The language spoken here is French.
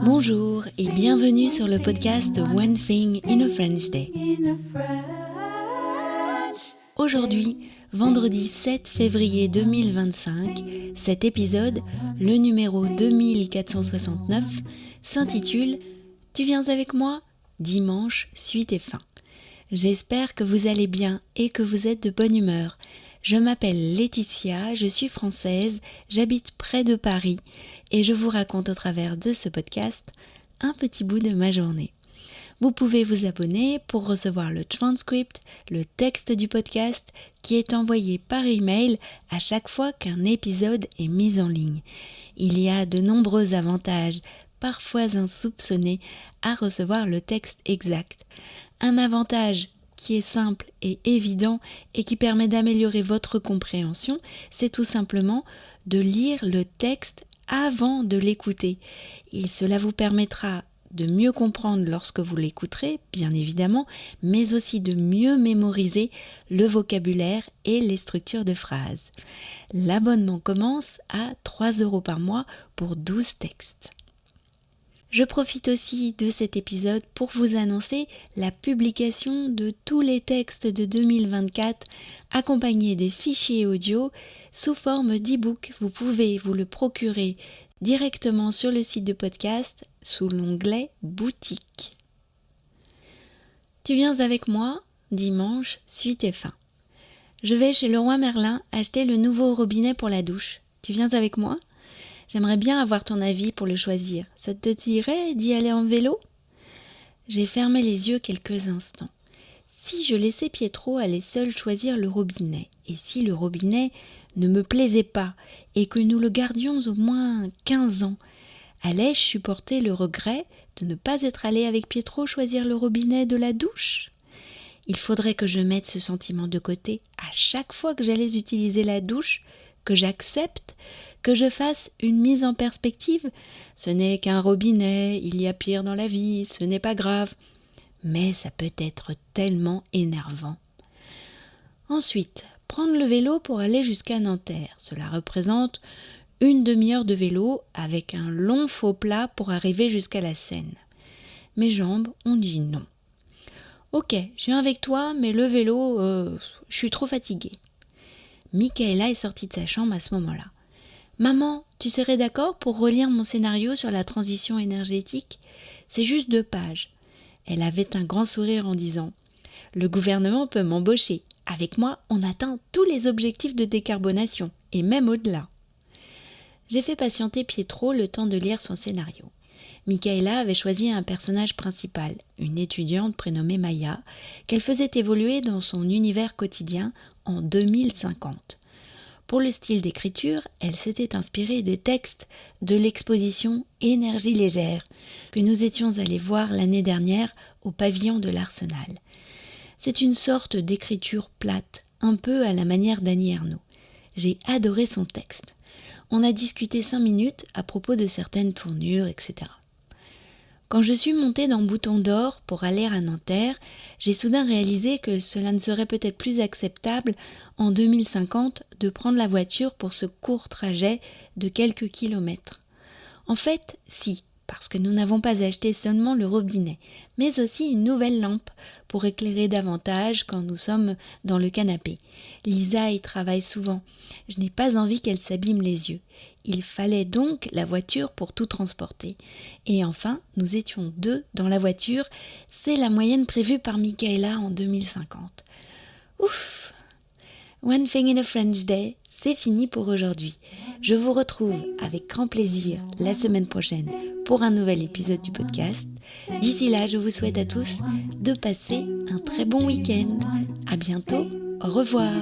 Bonjour et bienvenue sur le podcast One Thing in a French Day. Aujourd'hui, vendredi 7 février 2025, cet épisode, le numéro 2469, s'intitule « Tu viens avec moi ? Dimanche, suite et fin ». J'espère que vous allez bien et que vous êtes de bonne humeur. Je m'appelle Laetitia, je suis française, j'habite près de Paris et je vous raconte au travers de ce podcast un petit bout de ma journée. Vous pouvez vous abonner pour recevoir le transcript, le texte du podcast qui est envoyé par email à chaque fois qu'un épisode est mis en ligne. Il y a de nombreux avantages, parfois insoupçonnés, à recevoir le texte exact. Un avantage qui est simple et évident et qui permet d'améliorer votre compréhension, c'est tout simplement de lire le texte avant de l'écouter. Et cela vous permettra de mieux comprendre lorsque vous l'écouterez, bien évidemment, mais aussi de mieux mémoriser le vocabulaire et les structures de phrases. L'abonnement commence à 3 € par mois pour 12 textes. Je profite aussi de cet épisode pour vous annoncer la publication de tous les textes de 2024 accompagnés des fichiers audio sous forme d'e-book. Vous pouvez vous le procurer directement sur le site de podcast sous l'onglet boutique. Tu viens avec moi, dimanche, suite et fin. Je vais chez Leroy Merlin acheter le nouveau robinet pour la douche. Tu viens avec moi ? J'aimerais bien avoir ton avis pour le choisir. Ça te dirait d'y aller en vélo ? J'ai fermé les yeux quelques instants. Si je laissais Pietro aller seul choisir le robinet, et si le robinet ne me plaisait pas, et que nous le gardions au moins 15 ans, allais-je supporter le regret de ne pas être allé avec Pietro choisir le robinet de la douche ? Il faudrait que je mette ce sentiment de côté à chaque fois que j'allais utiliser la douche, que j'accepte, que je fasse une mise en perspective. Ce n'est qu'un robinet, il y a pire dans la vie, ce n'est pas grave. Mais ça peut être tellement énervant. Ensuite, prendre le vélo pour aller jusqu'à Nanterre. Cela représente une demi-heure de vélo avec un long faux plat pour arriver jusqu'à la Seine. Mes jambes ont dit non. Ok, je viens avec toi, mais le vélo, je suis trop fatiguée. Michaela est sortie de sa chambre à ce moment-là. Maman, tu serais d'accord pour relire mon scénario sur la transition énergétique ? C'est juste 2 pages. Elle avait un grand sourire en disant « Le gouvernement peut m'embaucher. Avec moi, on atteint tous les objectifs de décarbonation, et même au-delà. » J'ai fait patienter Pietro le temps de lire son scénario. Michaela avait choisi un personnage principal, une étudiante prénommée Maya, qu'elle faisait évoluer dans son univers quotidien en 2050. Pour le style d'écriture, elle s'était inspirée des textes de l'exposition Énergie légère que nous étions allés voir l'année dernière au pavillon de l'Arsenal. C'est une sorte d'écriture plate, un peu à la manière d'Annie Ernaux. J'ai adoré son texte. On a discuté 5 minutes à propos de certaines tournures, etc. Quand je suis montée dans Bouton d'Or pour aller à Nanterre, j'ai soudain réalisé que cela ne serait peut-être plus acceptable en 2050 de prendre la voiture pour ce court trajet de quelques kilomètres. En fait, si, parce que nous n'avons pas acheté seulement le robinet, mais aussi une nouvelle lampe pour éclairer davantage quand nous sommes dans le canapé. Lisa y travaille souvent. Je n'ai pas envie qu'elle s'abîme les yeux. Il fallait donc la voiture pour tout transporter. Et enfin, nous étions 2 dans la voiture. C'est la moyenne prévue par Michaela en 2050. Ouf! One Thing in a French Day, c'est fini pour aujourd'hui. Je vous retrouve avec grand plaisir la semaine prochaine pour un nouvel épisode du podcast. D'ici là, je vous souhaite à tous de passer un très bon week-end. À bientôt, au revoir.